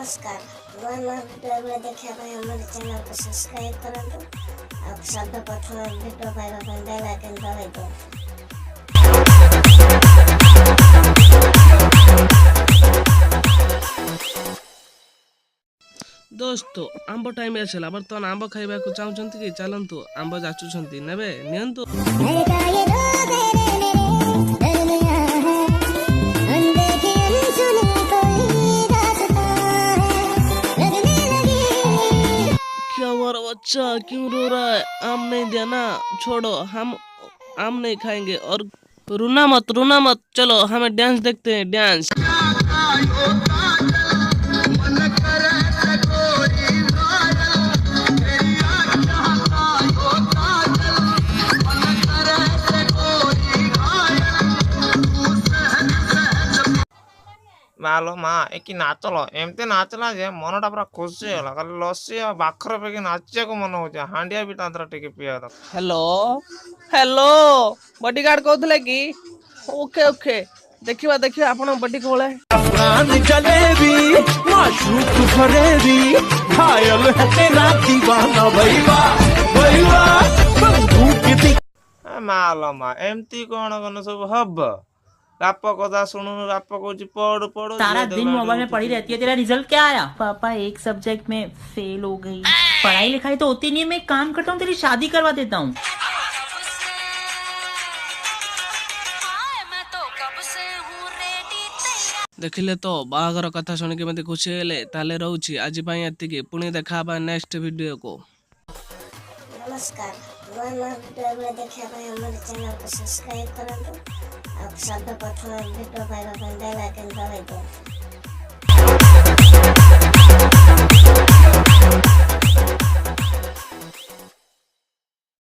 नमस्कार नुआ नुआ वीडियो देखा हमारे चैनल को सब्सक्राइब करंतु और सर्वप्रथम वीडियो पाइबा बेल आइकन दबाई दो। दोस्तों आंब टाइम आसला बर्तमान आंब खाइबा को चाहूचंती कि चलंतु आंब जाचुचंती नेबे नियंतु। क्या हुआ बच्चा, क्यों रो रहा है? आम नहीं देना, छोड़ो, हम आम नहीं खाएंगे। और रोना मत, चलो हमें डांस देखते हैं, डांस। मालो माँ एक नाचल एमती नाचला जे मनटा पूरा खुशी है खाली लस्सी और बाखर पे नाचे को मन हो हांडिया भी टिके पिया दरकार। हेलो हेलो बॉडीगार्ड कहते कि ओके ओके देखिवा देखिवा आपण बॉडी कोले अफगान जलेबी माशूक फरेबी घायल है तेरा दीवाना भैया भैया बंदूक दी मालो माँ एमती कौन कौन सब हब राप कथा सुनु राप कहूँ पढ़ पढ़ सारा दिन मोबाइल में पड़ी रहती है। तेरा रिजल्ट क्या आया? पापा एक सब्जेक्ट में फेल हो गई। पढ़ाई लिखाई तो होती नहीं है। मैं एक काम करता हूँ, तेरी शादी करवा देता हूँ। देखिले तो बाहागर कथा सुनिक मत खुशी हेले ताले रहूची आज पाई एतिकी पुणी देखा नेक्स्ट वीडियो को। नमस्कार नुआ नुआ वीडियो देखा हमारे चैनल को सब्सक्राइब करंतु और सर्वप्रथम वीडियो पाइबा बेल आइकन दबाई दो।